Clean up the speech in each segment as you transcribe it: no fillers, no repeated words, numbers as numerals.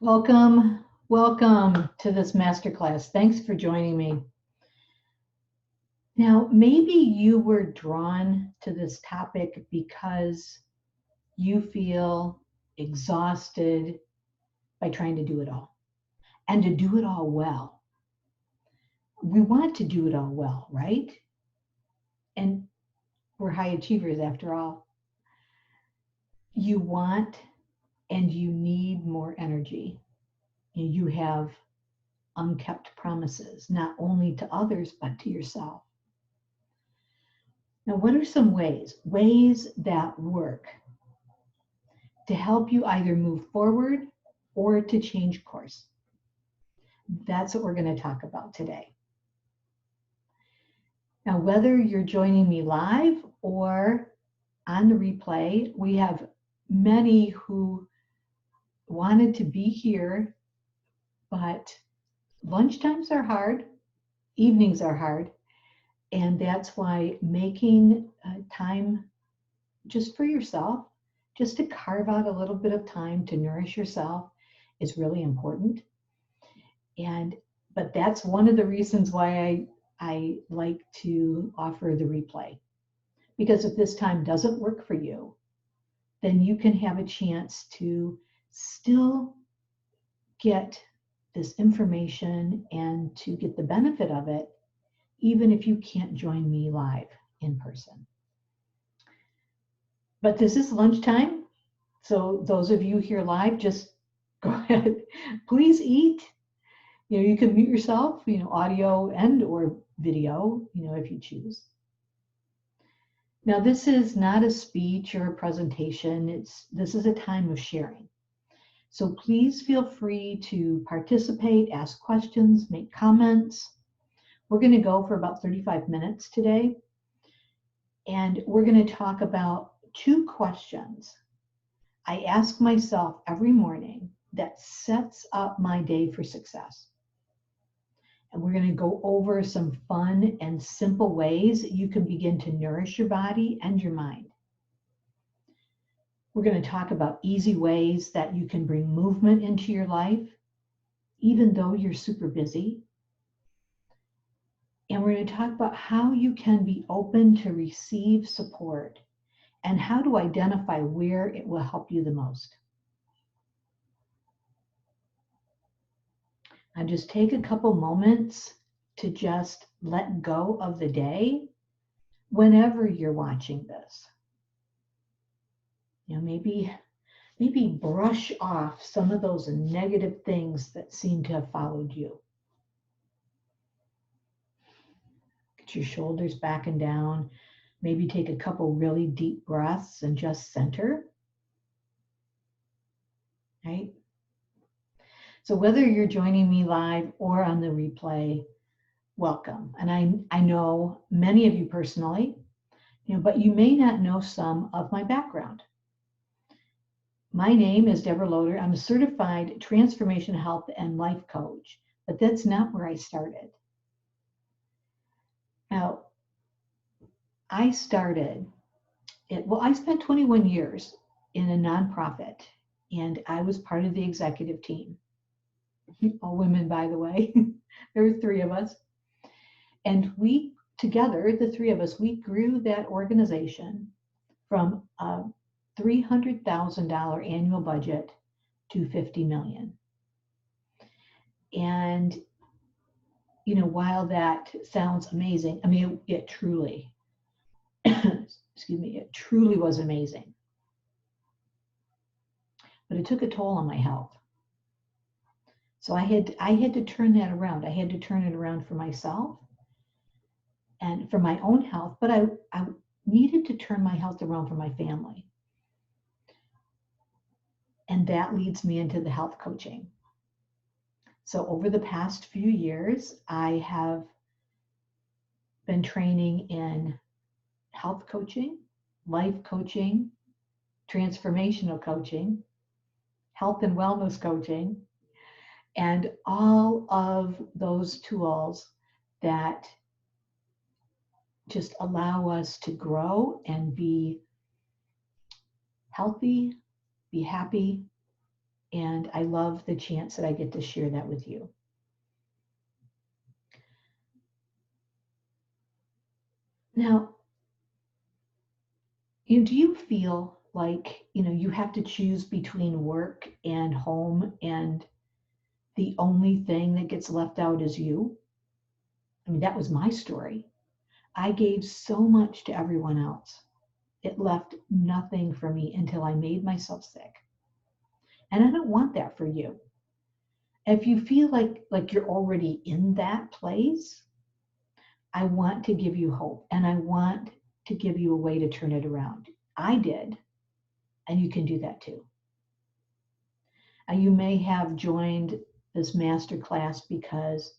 Welcome, welcome to this masterclass. Thanks for joining me. Now, maybe you were drawn to this topic because you feel exhausted by trying to do it all and to do it all well. We want to do it all well, right? And we're high achievers after all. You want and you need more energy. You have unkept promises, not only to others, but to yourself. Now, what are some ways that work to help you either move forward or to change course? That's what we're going to talk about today. Now, whether you're joining me live or on the replay, we have many who wanted to be here, but lunchtimes are hard, evenings are hard, and that's why making time just for yourself, just to carve out a little bit of time to nourish yourself is really important. But that's one of the reasons why I like to offer the replay. Because if this time doesn't work for you, then you can have a chance to still get this information and to get the benefit of it, even if you can't join me live in person. But this is lunchtime, so those of you here live, just go ahead. Please eat. You can mute yourself, audio and or video, if you choose. Now, this is not a speech or a presentation. This is a time of sharing. So please feel free to participate, ask questions, make comments. We're going to go for about 35 minutes today. And we're going to talk about two questions I ask myself every morning that sets up my day for success. And we're going to go over some fun and simple ways that you can begin to nourish your body and your mind. We're going to talk about easy ways that you can bring movement into your life, even though you're super busy. And we're going to talk about how you can be open to receive support and how to identify where it will help you the most. Now just take a couple moments to just let go of the day whenever you're watching this. Maybe brush off some of those negative things that seem to have followed you. Get your shoulders back and down. Maybe take a couple really deep breaths and just center. Right? So whether you're joining me live or on the replay, welcome. And I know many of you personally, but you may not know some of my background. My name is Deborah Loader. I'm a certified transformation health and life coach, but that's not where I started. Now, I spent 21 years in a nonprofit, and I was part of the executive team. All women, by the way. There were three of us. And we, together, the three of us, we grew that organization from a $300,000 annual budget to $50 million. And, while that sounds amazing, it truly, it truly was amazing. But it took a toll on my health. So I had to turn that around. I had to turn it around for myself and for my own health, but I needed to turn my health around for my family. And that leads me into the health coaching. So over the past few years, I have been training in health coaching, life coaching, transformational coaching, health and wellness coaching, and all of those tools that just allow us to grow and be healthy, be happy, And I love the chance that I get to share that with you. Now, do you feel like, you have to choose between work and home and the only thing that gets left out is you? I mean, that was my story. I gave so much to everyone else. It left nothing for me until I made myself sick. And I don't want that for you. If you feel like you're already in that place, I want to give you hope, and I want to give you a way to turn it around. I did, and you can do that too. And you may have joined this masterclass because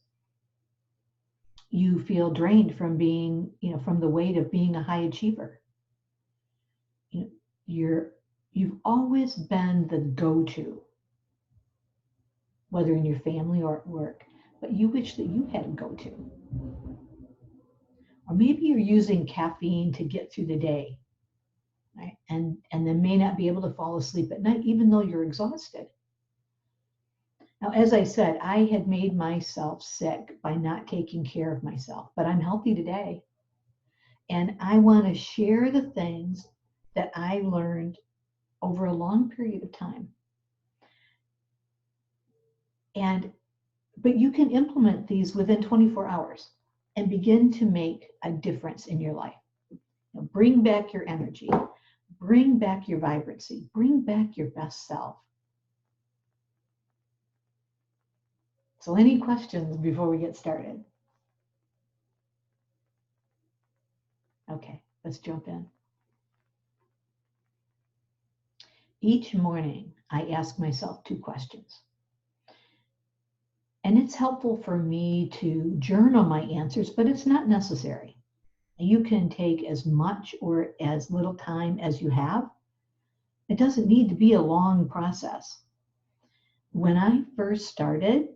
you feel drained from being, from the weight of being a high achiever. You've always been the go-to, whether in your family or at work, but you wish that you had a go-to. Or maybe you're using caffeine to get through the day, right? And then may not be able to fall asleep at night, even though you're exhausted. Now, as I said, I had made myself sick by not taking care of myself, but I'm healthy today. And I want to share the things that I learned over a long period of time. But you can implement these within 24 hours and begin to make a difference in your life. Bring back your energy, bring back your vibrancy, bring back your best self. So any questions before we get started? Okay, let's jump in. Each morning, I ask myself 2 questions. And it's helpful for me to journal my answers, but it's not necessary. You can take as much or as little time as you have. It doesn't need to be a long process. When I first started,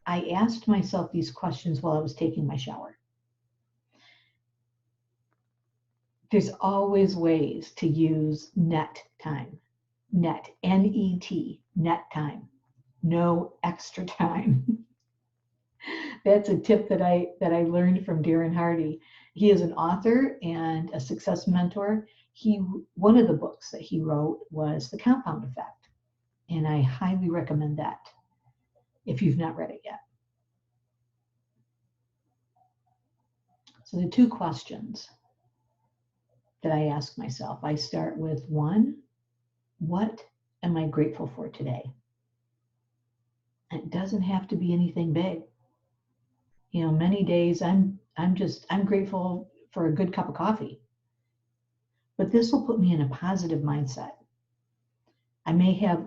I asked myself these questions while I was taking my shower. There's always ways to use net time. Net, N-E-T, net time. No extra time. That's a tip that I learned from Darren Hardy. He is an author and a success mentor. One of the books that he wrote was The Compound Effect, and I highly recommend that if you've not read it yet. So the 2 questions that I ask myself, I start with 1, what am I grateful for today? It doesn't have to be anything big. Many days I'm grateful for a good cup of coffee. But this will put me in a positive mindset. I may have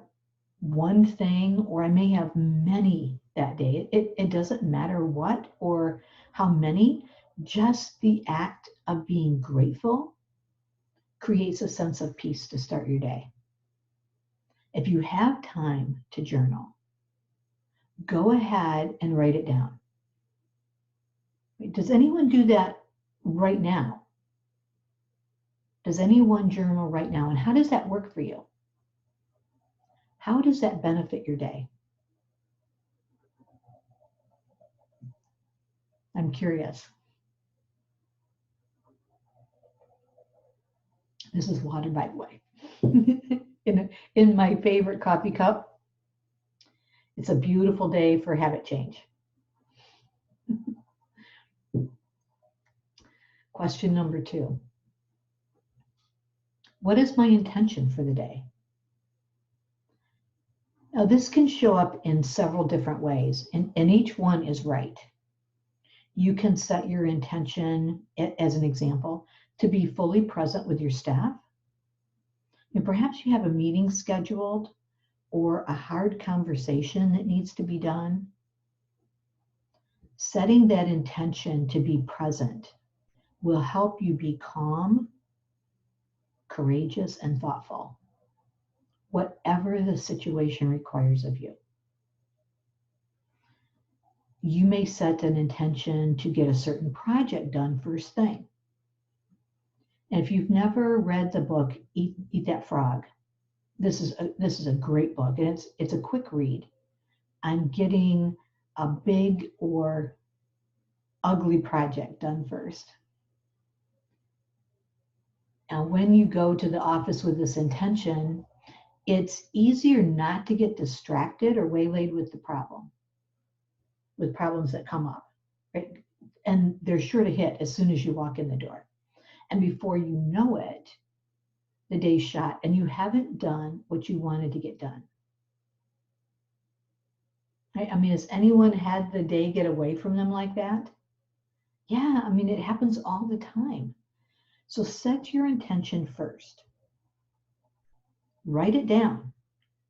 one thing, or I may have many that day. It doesn't matter what or how many, just the act of being grateful creates a sense of peace to start your day. If you have time to journal, go ahead and write it down. Does anyone do that right now? Does anyone journal right now? And how does that work for you? How does that benefit your day? I'm curious. This is water, by the way, in my favorite coffee cup. It's a beautiful day for habit change. Question number 2. What is my intention for the day? Now, this can show up in several different ways, and each one is right. You can set your intention, as an example, to be fully present with your staff. And perhaps you have a meeting scheduled or a hard conversation that needs to be done. Setting that intention to be present will help you be calm, courageous, and thoughtful, whatever the situation requires of you. You may set an intention to get a certain project done first thing. And if you've never read the book, Eat That Frog, this is a great book, and it's a quick read on getting a big or ugly project done first. And when you go to the office with this intention, it's easier not to get distracted or waylaid with problems that come up, right? And they're sure to hit as soon as you walk in the door. And before you know it, the day's shot and you haven't done what you wanted to get done. Right? I mean, has anyone had the day get away from them like that? Yeah, I mean, it happens all the time. So set your intention first. Write it down.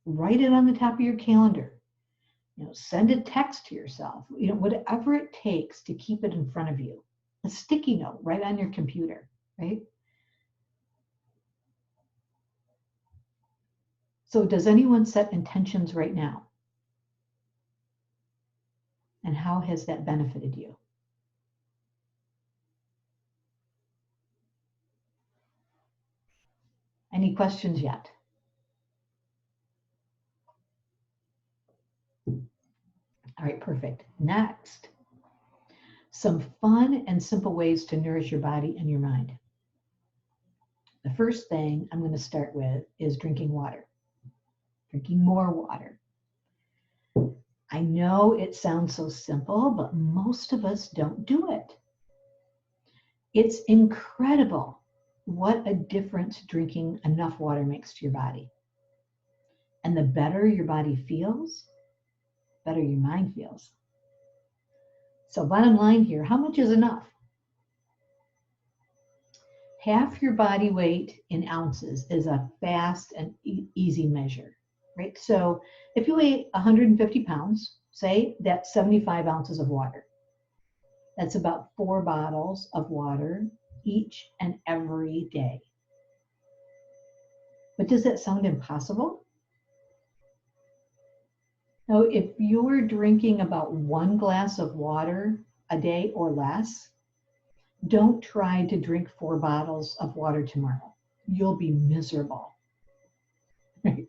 Write it on the top of your calendar. Send a text to yourself. Whatever it takes to keep it in front of you. A sticky note right on your computer, right? So does anyone set intentions right now? And how has that benefited you? Any questions yet? All right, perfect. Next, some fun and simple ways to nourish your body and your mind. The first thing I'm going to start with is drinking water, drinking more water. I know it sounds so simple, but most of us don't do it. It's incredible what a difference drinking enough water makes to your body. And the better your body feels, better your mind feels. So bottom line here, how much is enough? Half your body weight in ounces is a fast and easy measure, right? So if you weigh 150 pounds, say that's 75 ounces of water. That's about 4 bottles of water each and every day. But does that sound impossible? No, if you're drinking about 1 glass of water a day or less, don't try to drink 4 bottles of water tomorrow. You'll be miserable. Right?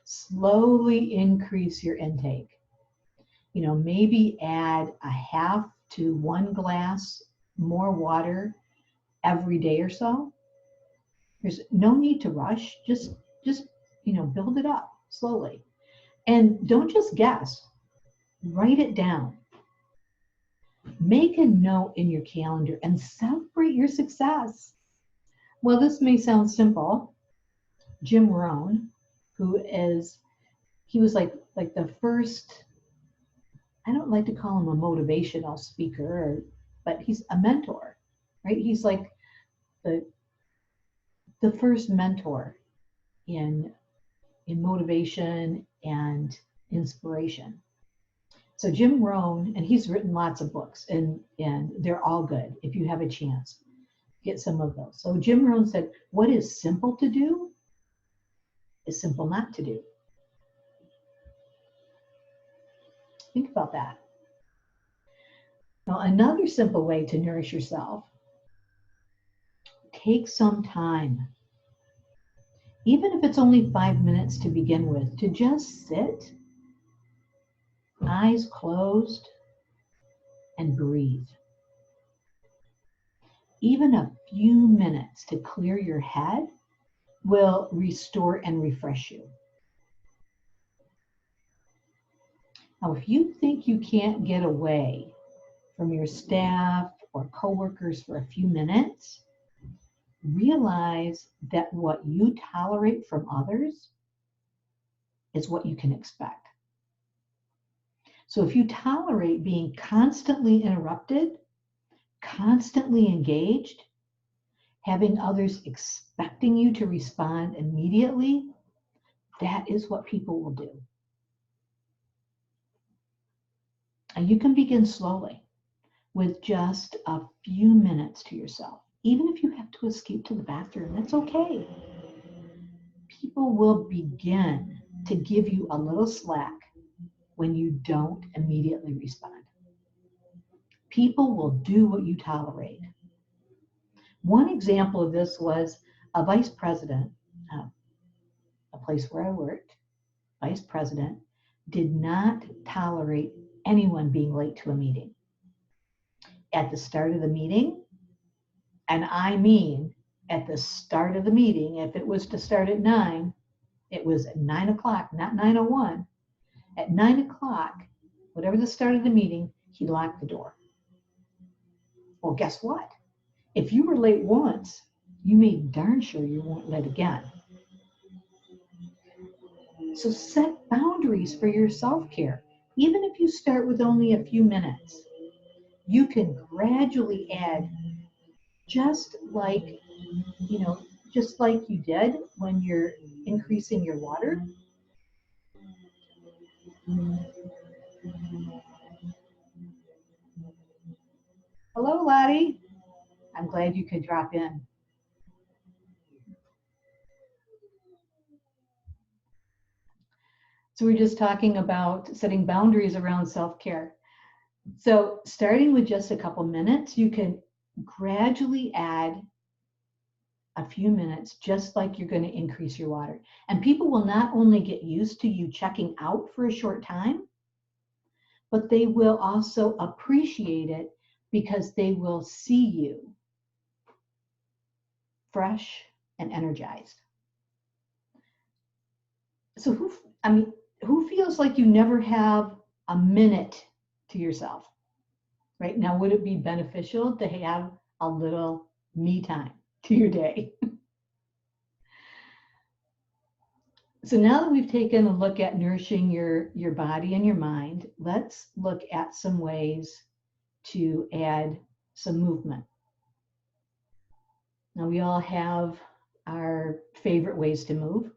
Slowly increase your intake. Maybe add a half to 1 glass more water every day or so. There's no need to rush. Just build it up slowly. And don't just guess. Write it down. Make a note in your calendar and celebrate your success. Well, this may sound simple. Jim Rohn, he was like the first, I don't like to call him a motivational speaker, but he's a mentor, right? He's like the first mentor in motivation and inspiration. So Jim Rohn, and he's written lots of books, and they're all good. If you have a chance, get some of those. So Jim Rohn said, what is simple to do is simple not to do. Think about that. Now, another simple way to nourish yourself, take some time, even if it's only 5 minutes to begin with, to just sit, eyes closed, and breathe. Even a few minutes to clear your head will restore and refresh you. Now, if you think you can't get away from your staff or coworkers for a few minutes, realize that what you tolerate from others is what you can expect. So if you tolerate being constantly interrupted, constantly engaged, having others expecting you to respond immediately, that is what people will do. And you can begin slowly with just a few minutes to yourself. Even if you have to escape to the bathroom, that's okay. People will begin to give you a little slack when you don't immediately respond. People will do what you tolerate. One example of this was a vice president a place where I worked, vice president, did not tolerate anyone being late to a meeting. At the start of the meeting, and I mean at the start of the meeting, if it was to start at 9, it was at 9 o'clock, not 9:01. At 9 o'clock, whatever the start of the meeting, he locked the door. Well, guess what? If you were late once, you made darn sure you weren't late again. So set boundaries for your self-care. Even if you start with only a few minutes, you can gradually add, just like, just like you did when you're increasing your water. Hello, Lottie. I'm glad you could drop in. So we're just talking about setting boundaries around self-care. So starting with just a couple minutes, you can gradually add a few minutes, just like you're going to increase your water. And people will not only get used to you checking out for a short time, but they will also appreciate it because they will see you fresh and energized. So who feels like you never have a minute to yourself? Right now, would it be beneficial to have a little me time to your day? So now that we've taken a look at nourishing your body and your mind, let's look at some ways to add some movement. Now, we all have our favorite ways to move.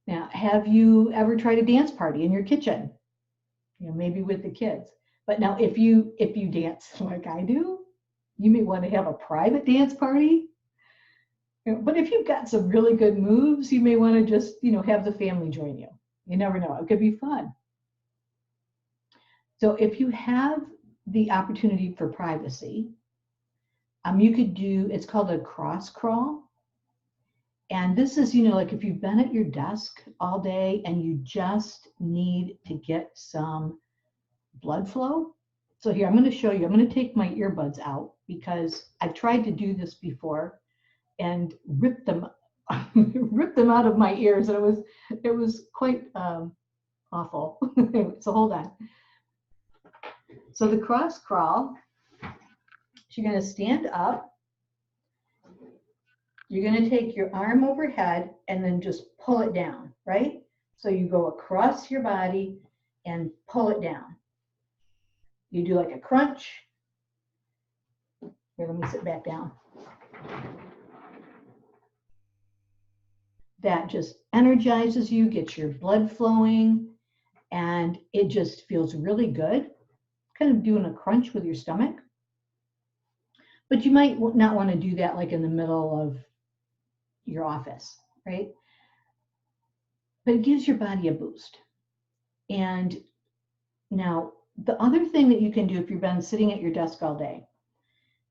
Now, have you ever tried a dance party in your kitchen? Maybe with the kids. But now if you dance like I do, you may want to have a private dance party. But if you've got some really good moves, you may want to just, have the family join you. You never know. It could be fun. So if you have the opportunity for privacy, you could do, it's called a cross crawl. And this is, like if you've been at your desk all day and you just need to get some blood flow. So here, I'm going to show you. I'm going to take my earbuds out because I've tried to do this before and rip them out of my ears. And it was quite awful. So hold on. So the cross crawl, you're going to stand up. You're going to take your arm overhead and then just pull it down, right? So you go across your body and pull it down. You do like a crunch. Here, let me sit back down. That just energizes you, gets your blood flowing, and it just feels really good. Kind of doing a crunch with your stomach. But you might not want to do that like in the middle of your office, right? But it gives your body a boost. And now, the other thing that you can do if you've been sitting at your desk all day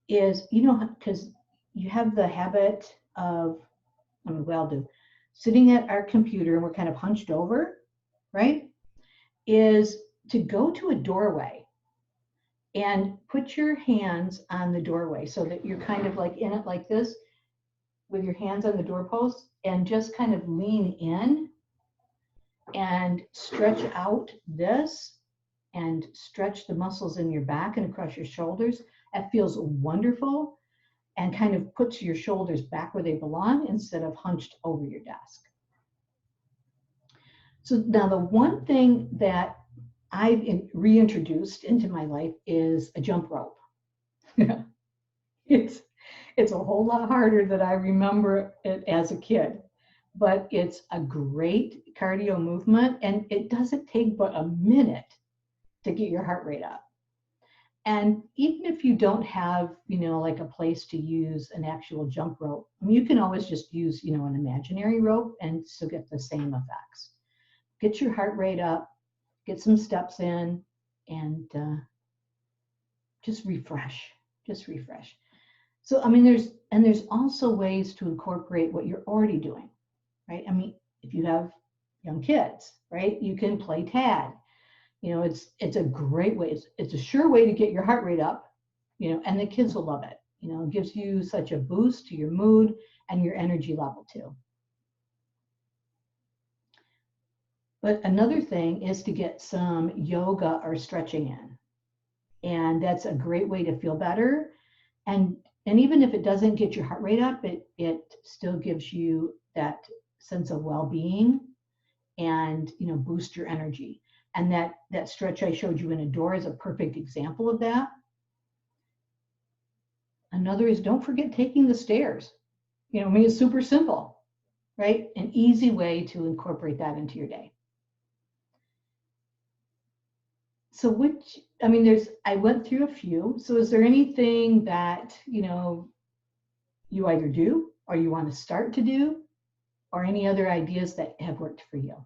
is, because you have the habit of, we all do, sitting at our computer and we're kind of hunched over, right? Is to go to a doorway and put your hands on the doorway so that you're kind of like in it like this with your hands on the doorpost and just kind of lean in and stretch out this and stretch the muscles in your back and across your shoulders. That feels wonderful and kind of puts your shoulders back where they belong instead of hunched over your desk. So now the one thing that I've reintroduced into my life is a jump rope. It's a whole lot harder than I remember it as a kid, but it's a great cardio movement and it doesn't take but a minute to get your heart rate up. And even if you don't have, like a place to use an actual jump rope, you can always just use, an imaginary rope and still get the same effects. Get your heart rate up, get some steps in, and just refresh. So, there's also ways to incorporate what you're already doing. right? I mean, if you have young kids, right, you can play tag. It's a great way. It's a sure way to get your heart rate up, and the kids will love it. It gives you such a boost to your mood and your energy level too. But another thing is to get some yoga or stretching in. And that's a great way to feel better. And even if it doesn't get your heart rate up, it still gives you that sense of well-being and boost your energy. And that stretch I showed you in Adore is a perfect example of that. Another is don't forget taking the stairs. I mean, it's super simple, right? An easy way to incorporate that into your day. So I went through a few. So is there anything that, you either do or you want to start to do, or any other ideas that have worked for you?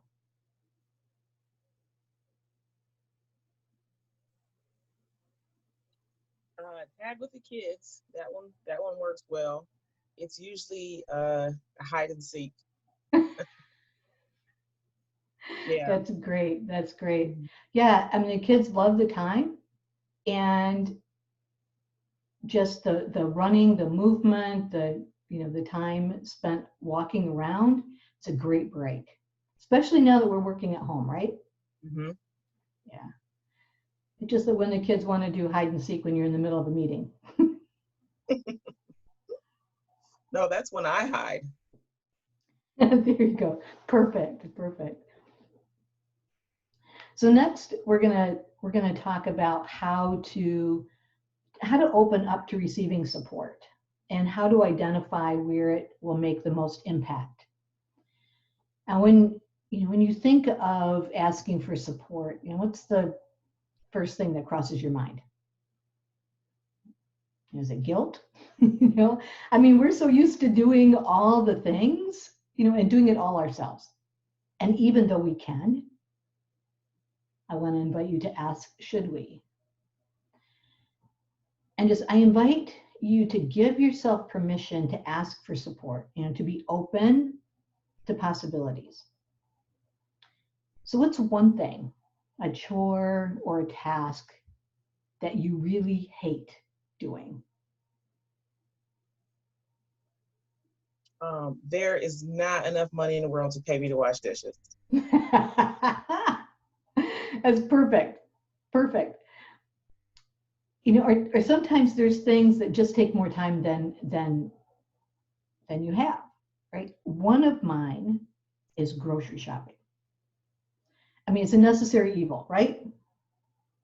Tag with the kids. That one works well. It's usually a hide and seek. Yeah. That's great. That's great. Mhm. Yeah, I mean, the kids love the time, and just the running, the movement, the time spent walking around. It's a great break, especially now that we're working at home, right? Mhm. Yeah. It's just that when the kids want to do hide and seek when you're in the middle of a meeting. No, that's when I hide. There you go. Perfect. Perfect. So next we're gonna talk about how to open up to receiving support and how to identify where it will make the most impact. And when you think of asking for support, what's the first thing that crosses your mind? Is it guilt? I mean, we're so used to doing all the things, and doing it all ourselves. And even though we can, I want to invite you to ask, should we? And just I invite you to give yourself permission to ask for support, to be open to possibilities. So, what's one thing, a chore or a task that you really hate doing? There is not enough money in the world to pay me to wash dishes. That's perfect. Perfect. Or sometimes there's things that just take more time than you have, right? One of mine is grocery shopping. I mean, it's a necessary evil, right?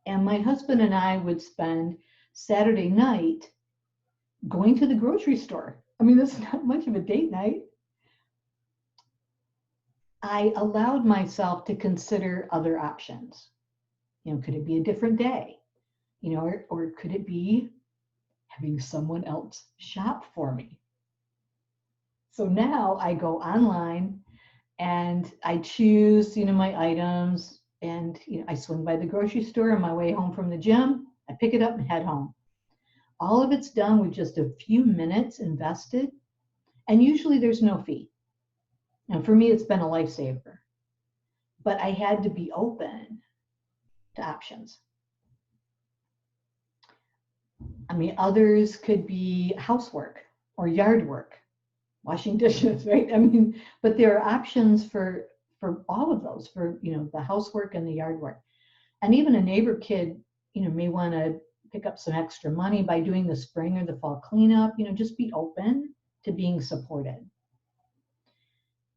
And my husband and I would spend Saturday night going to the grocery store. I mean, that's not much of a date night. I allowed myself to consider other options. Could it be a different day? Or could it be having someone else shop for me? So now I go online and I choose, my items, and I swing by the grocery store on my way home from the gym. I pick it up and head home. All of it's done with just a few minutes invested, and usually there's no fee. And for me, it's been a lifesaver. But I had to be open to options. I mean, others could be housework or yard work, washing dishes, right? I mean, but there are options for all of those, for the housework and the yard work. And even a neighbor kid, may want to pick up some extra money by doing the spring or the fall cleanup. Just be open to being supported.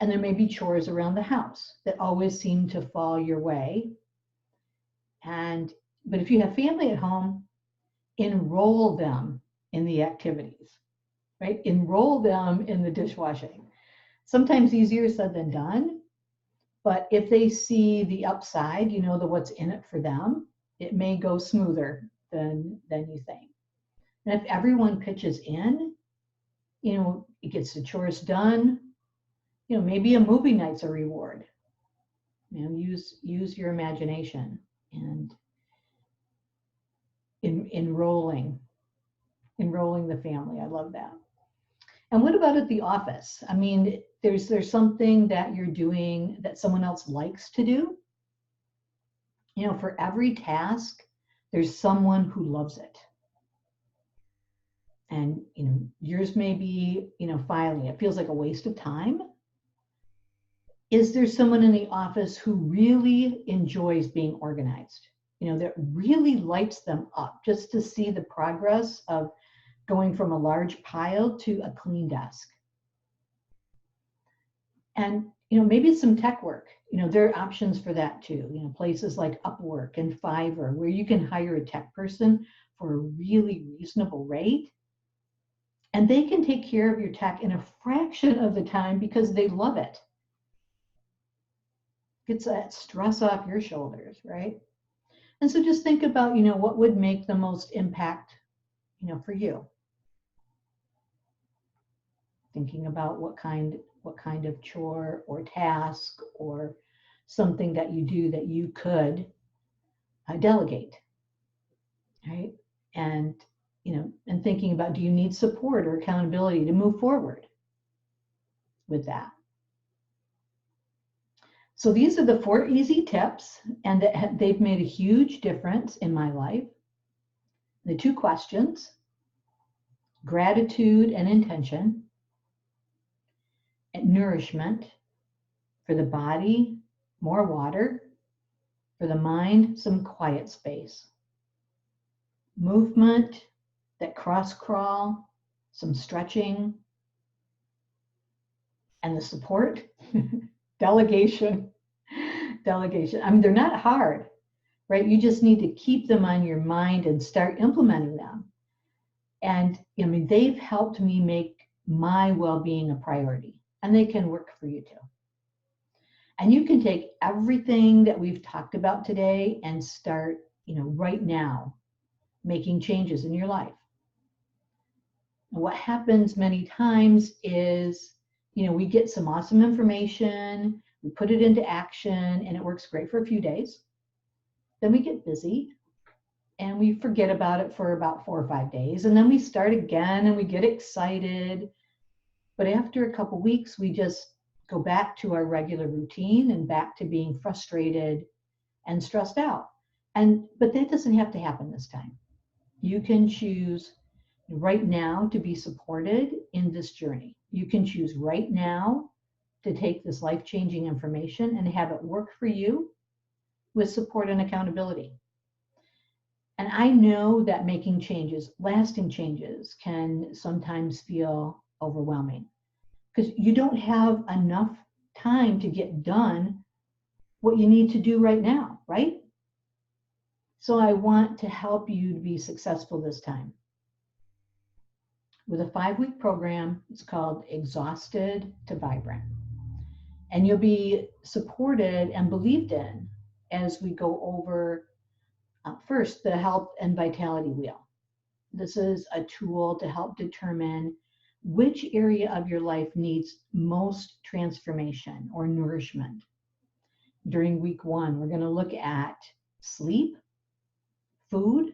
And there may be chores around the house that always seem to fall your way. But if you have family at home, enroll them in the activities, right? Enroll them in the dishwashing. Sometimes easier said than done, but if they see the upside, the what's in it for them, it may go smoother than you think. And if everyone pitches in, it gets the chores done. Maybe a movie night's a reward. Use your imagination and enrolling the family. I love that. And what about at the office? I mean, there's something that you're doing that someone else likes to do. For every task, there's someone who loves it. And yours may be filing. It feels like a waste of time. Is there someone in the office who really enjoys being organized? That really lights them up just to see the progress of going from a large pile to a clean desk. And maybe it's some tech work. There are options for that too. Places like Upwork and Fiverr, where you can hire a tech person for a really reasonable rate. And they can take care of your tech in a fraction of the time because they love it. Gets that stress off your shoulders, right? And so just think about, what would make the most impact, for you. Thinking about what kind of chore or task or something that you do that you could delegate, right? And and thinking about, do you need support or accountability to move forward with that? So these are the 4 easy tips, and they've made a huge difference in my life. The 2 questions: gratitude and intention, and nourishment. For the body, more water. For the mind, some quiet space. Movement, that cross crawl, some stretching. And the support, delegation. I mean, they're not hard, right? You just need to keep them on your mind and start implementing them. And they've helped me make my well-being a priority, and they can work for you too. And you can take everything that we've talked about today and start, right now, making changes in your life. And what happens many times is, we get some awesome information, we put it into action, and it works great for a few days. Then we get busy and we forget about it for about 4 or 5 days. And then we start again and we get excited. But after a couple weeks, we just go back to our regular routine and back to being frustrated and stressed out. But that doesn't have to happen this time. You can choose right now to be supported in this journey. You can choose right now to take this life-changing information and have it work for you with support and accountability. And I know that making changes, lasting changes, can sometimes feel overwhelming because you don't have enough time to get done what you need to do right now, right? So I want to help you to be successful this time. With a 5-week program, it's called Exhausted to Vibrant. And you'll be supported and believed in as we go over first the health and vitality wheel. This is a tool to help determine which area of your life needs most transformation or nourishment. During week 1, we're going to look at sleep, food,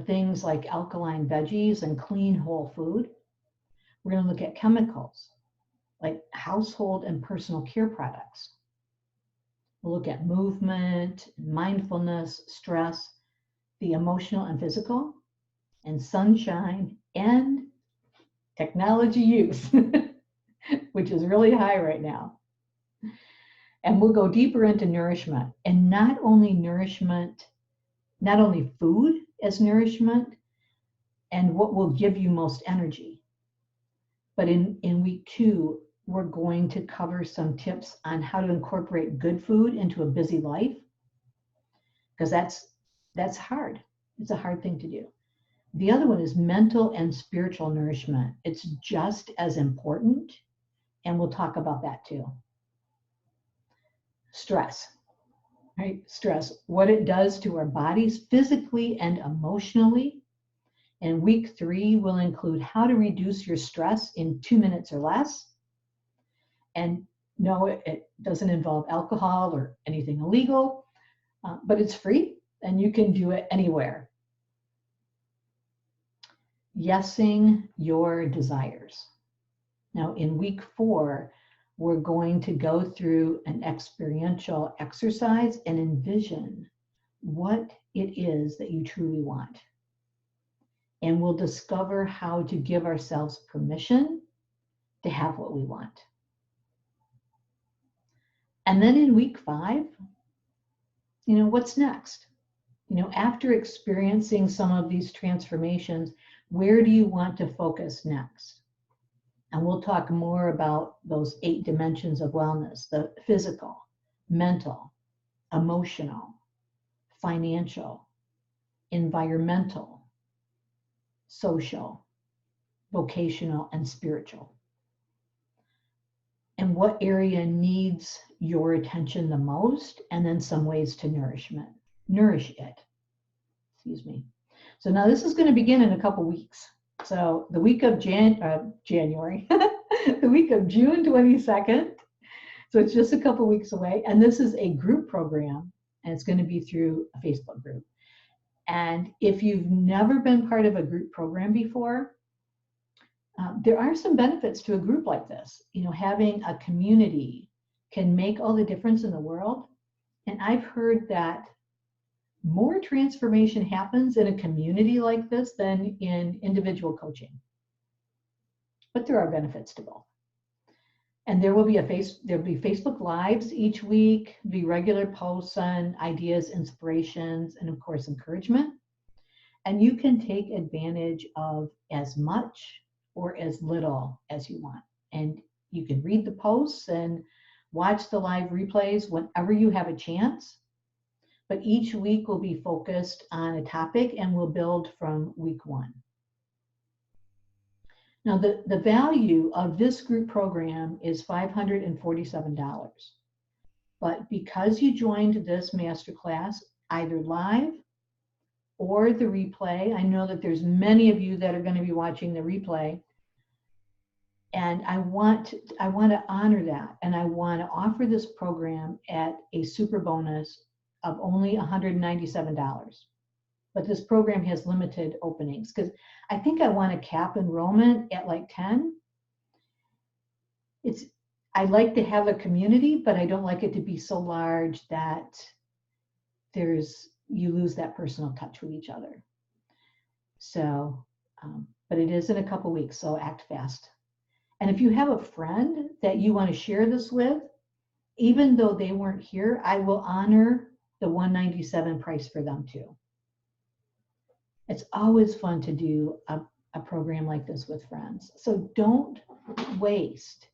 things like alkaline veggies and clean whole food. We're going to look at chemicals like household and personal care products. We'll look at movement, mindfulness, stress, the emotional and physical, and sunshine and technology use, which is really high right now. And we'll go deeper into nourishment, and not only food as nourishment and what will give you most energy, but in week 2, we're going to cover some tips on how to incorporate good food into a busy life, because that's hard. It's a hard thing to do. The other one is mental and spiritual nourishment. It's just as important, and we'll talk about that too. Stress, right? Stress, what it does to our bodies physically and emotionally. And week 3 will include how to reduce your stress in 2 minutes or less. And no, it doesn't involve alcohol or anything illegal, but it's free and you can do it anywhere. Yesing your desires. Now in week 4, we're going to go through an experiential exercise and envision what it is that you truly want. And we'll discover how to give ourselves permission to have what we want. And then in week 5, what's next? After experiencing some of these transformations, where do you want to focus next? And we'll talk more about those 8 dimensions of wellness: the physical, mental, emotional, financial, environmental, social, vocational, and spiritual. And what area needs your attention the most, and then some ways to nourish it. Excuse me. So now this is going to begin in a couple weeks. So the week of January, the week of June 22nd. So it's just a couple weeks away. And this is a group program, and it's going to be through a Facebook group. And if you've never been part of a group program before, there are some benefits to a group like this. Having a community can make all the difference in the world. And I've heard that more transformation happens in a community like this than in individual coaching. But there are benefits to both. And there will be there'll be Facebook Lives each week, be regular posts on ideas, inspirations, and of course encouragement. And you can take advantage of as much or as little as you want. And you can read the posts and watch the live replays whenever you have a chance. But each week will be focused on a topic, and we'll build from week 1. Now, the value of this group program is $547. But because you joined this masterclass, either live or the replay, I know that there's many of you that are going to be watching the replay, and I want to honor that, and I want to offer this program at a super bonus of only $197. But this program has limited openings because I think I want to cap enrollment at like 10. I like to have a community, but I don't like it to be so large that you lose that personal touch with each other. So, but it is in a couple weeks, so act fast. And if you have a friend that you want to share this with, even though they weren't here, I will honor the $197 price for them too. It's always fun to do a program like this with friends. So don't waste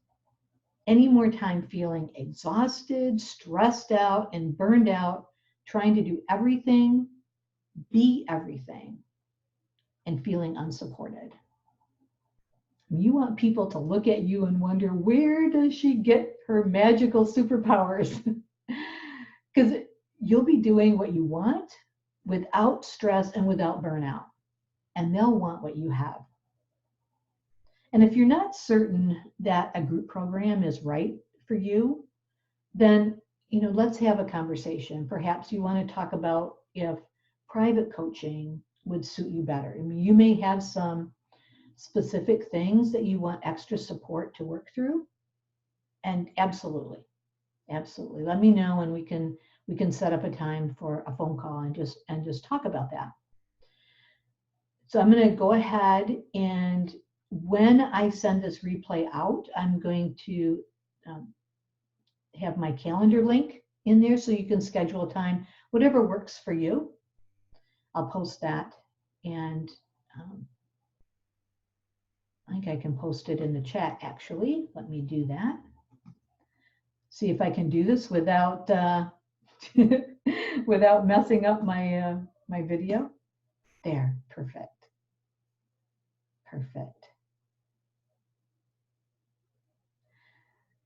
any more time feeling exhausted, stressed out, and burned out, trying to do everything, be everything, and feeling unsupported. You want people to look at you and wonder, where does she get her magical superpowers? Because you'll be doing what you want without stress and without burnout, and they'll want what you have. And if you're not certain that a group program is right for you, then let's have a conversation. Perhaps you want to talk about if private coaching would suit you better. I mean, you may have some specific things that you want extra support to work through, and absolutely let me know, and we can set up a time for a phone call and just talk about that. So I'm going to go ahead, and when I send this replay out, I'm going to have my calendar link in there so you can schedule a time, whatever works for you. I'll post that, and I think I can post it in the chat actually. Let me do that. See if I can do this without without messing up my my video. There, perfect.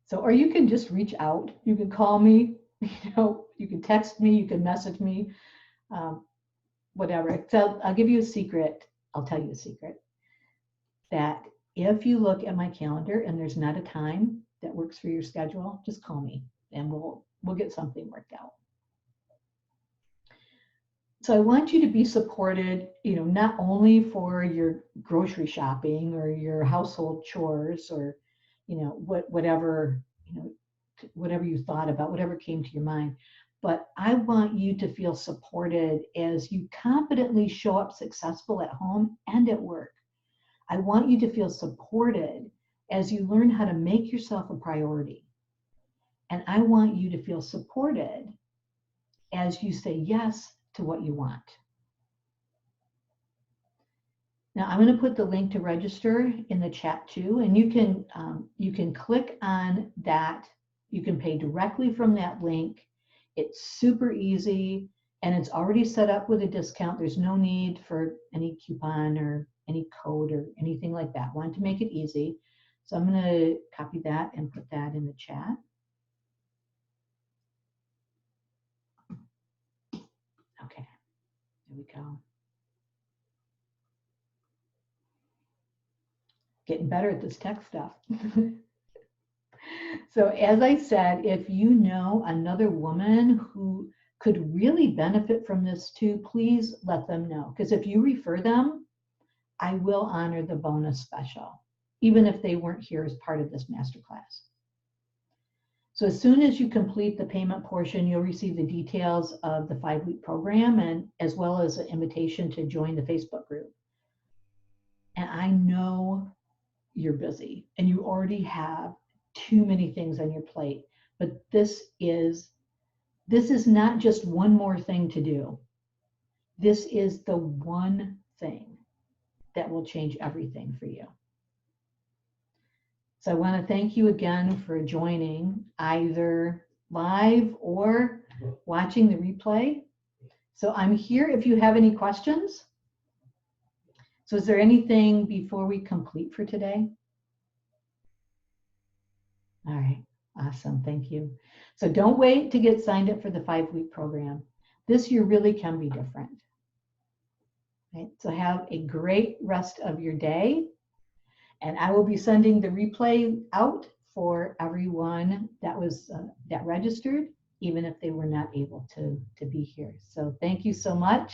So, or you can just reach out. You can call me. You can text me. You can message me. Whatever. So I'll give you a secret. I'll tell you a secret. That if you look at my calendar and there's not a time that works for your schedule, just call me and we'll get something worked out. So I want you to be supported, not only for your grocery shopping or your household chores or, whatever whatever you thought about, whatever came to your mind. But I want you to feel supported as you confidently show up successful at home and at work. I want you to feel supported as you learn how to make yourself a priority. And I want you to feel supported as you say yes to what you want. Now I'm going to put the link to register in the chat too, and you can click on that. You can pay directly from that link. It's super easy, and it's already set up with a discount. There's no need for any coupon or any code or anything like that. I wanted to make it easy. So I'm going to copy that and put that in the chat. Okay, there we go. Getting better at this tech stuff. So as I said, if you know another woman who could really benefit from this too, please let them know. Because if you refer them, I will honor the bonus special, even if they weren't here as part of this masterclass. So as soon as you complete the payment portion, you'll receive the details of the 5-week program, and as well as an invitation to join the Facebook group. And I know you're busy and you already have too many things on your plate, but this is not just one more thing to do. This is the one thing that will change everything for you. So I want to thank you again for joining either live or watching the replay. So I'm here if you have any questions. So is there anything before we complete for today? All right, awesome, thank you. So don't wait to get signed up for the 5-week program. This year really can be different. Right? So have a great rest of your day. And I will be sending the replay out for everyone that was that registered, even if they were not able to be here. So thank you so much.